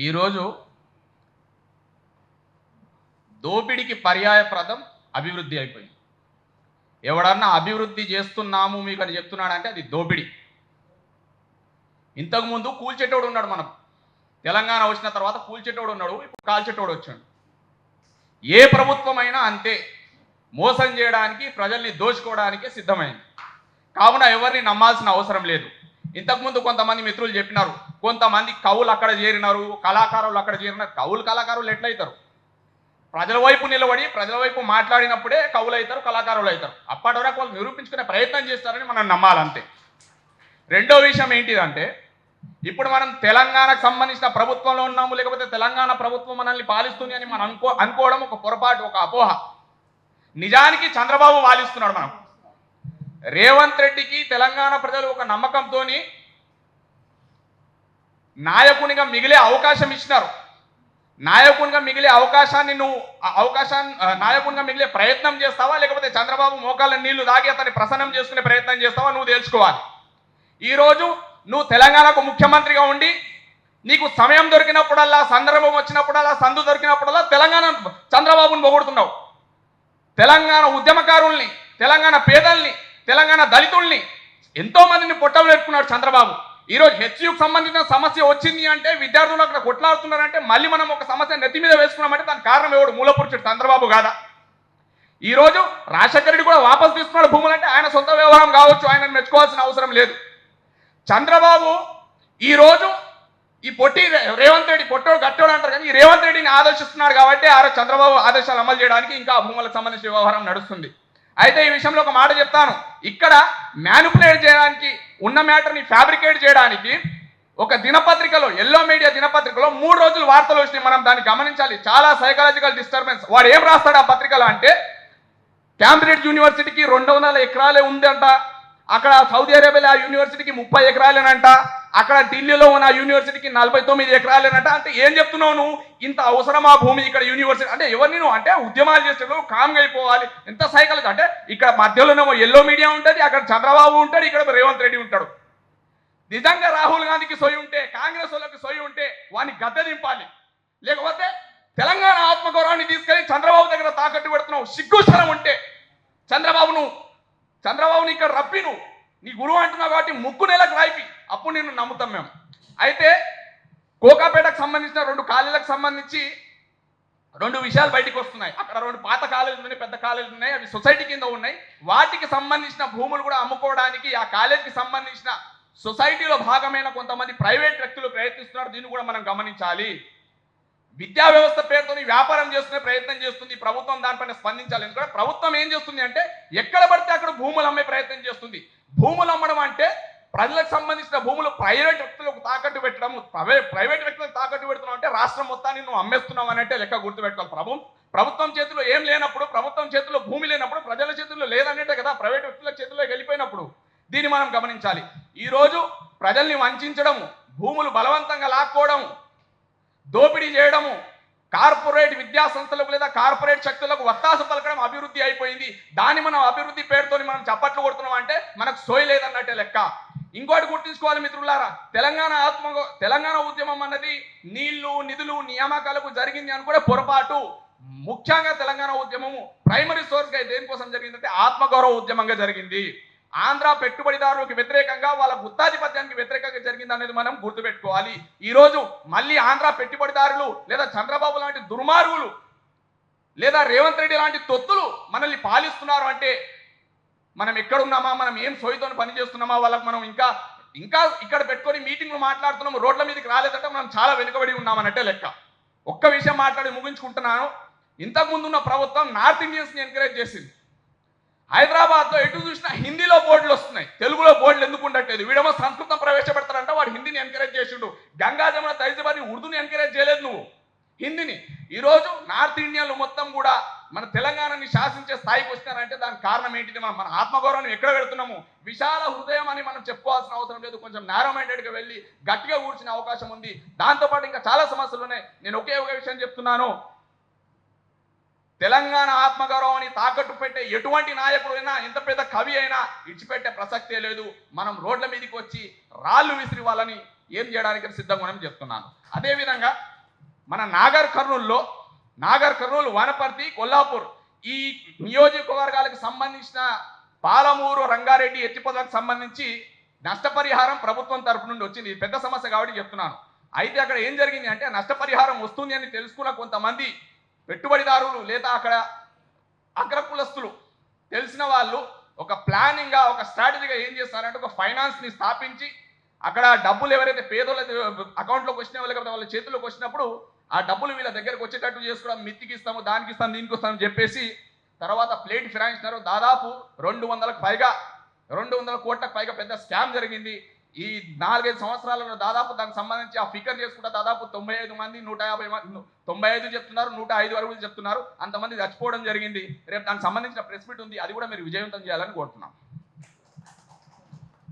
ఈరోజు దోపిడికి పర్యాయప్రదం అభివృద్ధి అయిపోయింది. ఎవడన్నా అభివృద్ధి చేస్తున్నాము మీకు అని చెప్తున్నాడంటే అది దోపిడి. ఇంతకుముందు కూల్చేటోడు ఉన్నాడు. మనం తెలంగాణ వచ్చిన తర్వాత కూల్చేటోడు ఉన్నాడు, ఇప్పుడు కాల్చేటోడు వచ్చాడు. ఏ ప్రభుత్వమైనా అంతే, మోసం చేయడానికి, ప్రజల్ని దోచుకోవడానికి సిద్ధమైంది. కావున ఎవరిని నమ్మాల్సిన అవసరం లేదు. ఇంతకుముందు కొంతమంది మిత్రులు చెప్పినారు, కొంతమంది కవులు అక్కడ చేరినారు, కళాకారులు అక్కడ చేరినారు. కవులు కళాకారులు ఎట్లయితారు? ప్రజల వైపు నిలబడి ప్రజల వైపు మాట్లాడినప్పుడే కవులు అవుతారు, కళాకారులు అవుతారు. అప్పటి వరకు వాళ్ళు నిరూపించుకునే ప్రయత్నం చేస్తారని మనం నమ్మాలంతే. రెండో విషయం ఏంటిదంటే, ఇప్పుడు మనం తెలంగాణకు సంబంధించిన ప్రభుత్వంలో ఉన్నాము, లేకపోతే తెలంగాణ ప్రభుత్వం మనల్ని పాలిస్తుంది అని మనం అనుకోవడం ఒక పొరపాటు, ఒక అపోహ. నిజానికి చంద్రబాబు పాలిస్తున్నాడు. మనం రేవంత్ రెడ్డికి తెలంగాణ ప్రజలు ఒక నమ్మకంతో నాయకునిగా మిగిలే అవకాశం ఇచ్చినారు. నాయకునిగా మిగిలే అవకాశాన్ని నాయకునిగా మిగిలే ప్రయత్నం చేస్తావా, లేకపోతే చంద్రబాబు మోకాళ్ళ నీళ్లు దాగి అతన్ని ప్రసన్నం చేసుకునే ప్రయత్నం చేస్తావా నువ్వు తెలుసుకోవాలి. ఈరోజు నువ్వు తెలంగాణకు ముఖ్యమంత్రిగా ఉండి నీకు సమయం దొరికినప్పుడల్లా, సందర్భం వచ్చినప్పుడల్లా, సందు దొరికినప్పుడల్లా తెలంగాణ చంద్రబాబుని పొగుడుతున్నావు. తెలంగాణ ఉద్యమకారుల్ని, తెలంగాణ పేదల్ని, తెలంగాణ దళితుల్ని, ఎంతో మందిని పొట్టలు పెట్టుకున్నాడు చంద్రబాబు. ఈరోజు హెచ్యుకు సంబంధించిన సమస్య వచ్చింది అంటే, విద్యార్థులు అక్కడ కొట్లాడుతున్నారంటే, మళ్ళీ మనం ఒక సమస్య నెత్తి మీద వేసుకున్నామంటే దానికి కారణం ఎవడు? మూలపురుషుడు చంద్రబాబు కాదా? ఈరోజు రాజశేఖర రెడ్డి కూడా వాపసు తీసుకున్నాడు భూములంటే ఆయన సొంత వ్యవహారం కావచ్చు, ఆయన మెచ్చుకోవాల్సిన అవసరం లేదు. చంద్రబాబు ఈరోజు ఈ పొట్టి రేవంత్ రెడ్డి, పొట్టోడు గట్టోడు అంటారు కానీ, ఈ రేవంత్ రెడ్డిని ఆదేశిస్తున్నాడు కాబట్టి ఆ చంద్రబాబు ఆదేశాలు అమలు చేయడానికి ఇంకా ఆ భూములకు సంబంధించిన వ్యవహారం నడుస్తుంది. అయితే ఈ విషయంలో ఒక మాట చెప్తాను. ఇక్కడ మ్యానిపులేట్ చేయడానికి, ఉన్న మ్యాటర్ని ఫ్యాబ్రికేట్ చేయడానికి ఒక దినపత్రికలో, ఎల్లో మీడియా దినపత్రికలో 3 రోజులు వార్తలు వచ్చినాయి. మనం దాన్ని గమనించాలి. చాలా సైకలాజికల్ డిస్టర్బెన్స్. వాడు ఏం రాస్తాడు ఆ పత్రికలో అంటే, క్యాంబ్రిడ్జ్ యూనివర్సిటీకి 200 ఎకరాలే ఉందంట, అక్కడ సౌదీ అరేబియా యూనివర్సిటీకి 30 ఎకరాలేనంట, అక్కడ ఢిల్లీలో ఉన్న యూనివర్సిటీకి 49 ఎకరాలేనంట. అంటే ఏం చెప్తున్నావు నువ్వు? ఇంత అవసరమా భూమి ఇక్కడ యూనివర్సిటీ అంటే? ఎవరిని నువ్వు అంటే ఉద్యమాలు చేసేటప్పుడు కామ్గా అయిపోవాలి. ఎంత సైకిల్ అంటే, ఇక్కడ మధ్యలోనేమో ఎల్లో మీడియా ఉంటుంది, అక్కడ చంద్రబాబు ఉంటాడు, ఇక్కడ రేవంత్ రెడ్డి ఉంటాడు. నిజంగా రాహుల్ గాంధీకి సొయ్యి ఉంటే, కాంగ్రెస్ వాళ్ళకి సొయ్యి ఉంటే వాడిని గద్దె దింపాలి. లేకపోతే తెలంగాణ ఆత్మగౌరవాన్ని తీసుకెళ్లి చంద్రబాబు దగ్గర తాకట్టు పెడుతున్నావు. సిగ్గుశరం ఉంటే చంద్రబాబుని ఇక్కడ రప్పి, నువ్వు నీ గురువు అంటున్నావు కాబట్టి ముక్కు నెలకు రాయిపి, అప్పుడు నిన్ను నమ్ముతాం మేము. అయితే కోకాపేటకు సంబంధించిన 2 కాలేజీలకు సంబంధించి 2 విషయాలు బయటకు వస్తున్నాయి. అక్కడ 2 పాత కాలేజీలు ఉన్నాయి, పెద్ద కాలేజీలు ఉన్నాయి, అవి సొసైటీ కింద ఉన్నాయి. వాటికి సంబంధించిన భూములు కూడా అమ్ముకోవడానికి ఆ కాలేజీకి సంబంధించిన సొసైటీలో భాగమైన కొంతమంది ప్రైవేట్ వ్యక్తులు ప్రయత్నిస్తున్నారు. దీన్ని కూడా మనం గమనించాలి. విద్యా వ్యవస్థ పేరుతో వ్యాపారం చేసుకునే ప్రయత్నం చేస్తుంది ప్రభుత్వం. దానిపైన స్పందించాలి. ఎందుకంటే ప్రభుత్వం ఏం చేస్తుంది అంటే, ఎక్కడ పడితే అక్కడ భూములు అమ్మే ప్రయత్నం చేస్తుంది. భూములు అమ్మడం అంటే ప్రజలకు సంబంధించిన భూములు ప్రైవేట్ వ్యక్తులకు తాకట్టు పెట్టడం. ప్రైవేట్ వ్యక్తులకు తాకట్టు పెడుతున్నావు అంటే రాష్ట్రం మొత్తాన్ని నువ్వు అమ్మేస్తున్నావు అనంటే లెక్క గుర్తుపెట్టుకోవాలి. ప్రభుత్వం చేతిలో ఏం లేనప్పుడు, ప్రభుత్వం చేతిలో భూమి లేనప్పుడు, ప్రజల చేతుల్లో లేదన్నట్టే కదా ప్రైవేట్ వ్యక్తుల చేతుల్లోకి వెళ్ళిపోయినప్పుడు. దీన్ని మనం గమనించాలి. ఈరోజు ప్రజల్ని వంచడము, భూములు బలవంతంగా లాక్కోవడం, దోపిడీ చేయడము, కార్పొరేట్ విద్యా సంస్థలకు లేదా కార్పొరేట్ శక్తులకు వత్తాసు పలకడం అభివృద్ధి అయిపోయింది. దాన్ని మనం అభివృద్ధి పేరుతో మనం చప్పట్లు కొడుతున్నాం అంటే మనకు సోయి లేదన్నట్టే లెక్క. ఇంకోటి గుర్తుంచుకోవాలి మిత్రులారా, తెలంగాణ ఉద్యమం అన్నది నీళ్లు, నిధులు, నియామకాలకు జరిగింది అని కూడా పొరపాటు. ముఖ్యంగా తెలంగాణ ఉద్యమము ప్రైమరీ సోర్స్గా దేనికోసం జరిగిందంటే ఆత్మగౌరవ ఉద్యమంగా జరిగింది. ఆంధ్ర పెట్టుబడిదారులకు వ్యతిరేకంగా, వాళ్ళ గుత్తాధిపత్యానికి వ్యతిరేకంగా జరిగింది అనేది మనం గుర్తుపెట్టుకోవాలి. ఈరోజు మళ్ళీ ఆంధ్ర పెట్టుబడిదారులు లేదా చంద్రబాబు లాంటి దుర్మార్గులు లేదా రేవంత్ రెడ్డి లాంటి తొత్తులు మనల్ని పాలిస్తున్నారు అంటే మనం ఎక్కడున్నామా, మనం ఏం సోయితో పనిచేస్తున్నామా, వాళ్ళకి మనం ఇంకా ఇక్కడ పెట్టుకొని మీటింగ్లు మాట్లాడుతున్నాము, రోడ్ల మీదకి రాలేదంటే మనం చాలా వెనుకబడి ఉన్నామన్నట్టే లెక్క. ఒక్క విషయం మాట్లాడి ముగించుకుంటున్నాను. ఇంతకుముందు ఉన్న ప్రభుత్వం నార్త్ ఇండియన్స్ని ఎంకరేజ్ చేసింది. హైదరాబాద్లో ఎటు చూసినా హిందీలో బోర్డులు వస్తున్నాయి, తెలుగులో బోర్డులు ఎందుకు ఉండట్లేదు? వీడేమో సంస్కృతం ప్రవేశపెడతారంట, వాడు హిందీని ఎంకరేజ్ చేసిండు. గంగా జమున తైజబాని ఉర్దూని ఎంకరేజ్ చేయలేదు, నువ్వు హిందీని. ఈరోజు నార్త్ ఇండియన్లు మొత్తం కూడా మన తెలంగాణని శాసించే స్థాయికి వస్తున్నారంటే దానికి కారణం ఏంటిది? మన ఆత్మగౌరవాన్ని ఎక్కడ పెడుతున్నాము? విశాల హృదయం అని మనం చెప్పుకోవాల్సిన అవసరం లేదు. కొంచెం నేరో మైండెడ్గా వెళ్ళి గట్టిగా కూర్చునే అవకాశం ఉంది. దాంతోపాటు ఇంకా చాలా సమస్యలు ఉన్నాయి. నేను ఒకే ఒక విషయం చెప్తున్నాను. తెలంగాణ ఆత్మగౌరవాన్ని తాకట్టు పెట్టే ఎటువంటి నాయకుడైనా, ఎంత పెద్ద కవి అయినా ఇచ్చిపెట్టే ప్రసక్తే లేదు. మనం రోడ్ల మీదకి వచ్చి రాళ్ళు విసిరి వాళ్ళని ఏం చేయడానికి సిద్ధంగా చెప్తున్నాను. అదేవిధంగా మన నాగర్ కర్నూలు వనపర్తి కొల్లాపూర్ ఈ నియోజకవర్గాలకు సంబంధించిన పాలమూరు రంగారెడ్డి ఎత్తిపోతలకు సంబంధించి నష్టపరిహారం ప్రభుత్వం తరపు నుండి వచ్చింది. ఇది పెద్ద సమస్య కాబట్టి చెప్తున్నాను. అయితే అక్కడ ఏం జరిగింది అంటే నష్టపరిహారం వస్తుంది అని తెలుసుకున్న కొంతమంది పెట్టుబడిదారులు లేదా అక్కడ అగ్రకులస్తులు తెలిసిన వాళ్ళు ఒక ప్లానింగ్గా ఒక స్ట్రాటజీగా ఏం చేస్తారంటే ఒక ఫైనాన్స్ని స్థాపించి అక్కడ డబ్బులు ఎవరైతే పేదోళ్ళ అకౌంట్లోకి వచ్చినా లేకపోతే వాళ్ళ చేతుల్లోకి వచ్చినప్పుడు ఆ డబ్బులు వీళ్ళ దగ్గరకు వచ్చేటట్టు చేసుకోవడం, మిత్తికి ఇస్తాము, దానికి ఇస్తాము, దీనికి ఇస్తామని చెప్పేసి తర్వాత ప్లేట్ ఫిరాయించినారు. దాదాపు 200 కోట్లకు పైగా పెద్ద స్కామ్ జరిగింది. ఈ 4-5 సంవత్సరాలలో దాదాపు దానికి సంబంధించి ఆ ఫిగర్ చేసుకుంటే దాదాపు 95 మంది 150 మంది 95 చెప్తున్నారు, 105 వరకు చెప్తున్నారు, అంతమంది చచ్చిపోవడం జరిగింది. రేపు దానికి సంబంధించిన ప్రెస్ మీట్ ఉంది, అది కూడా మీరు విజయవంతం చేయాలని కోరుతున్నాం.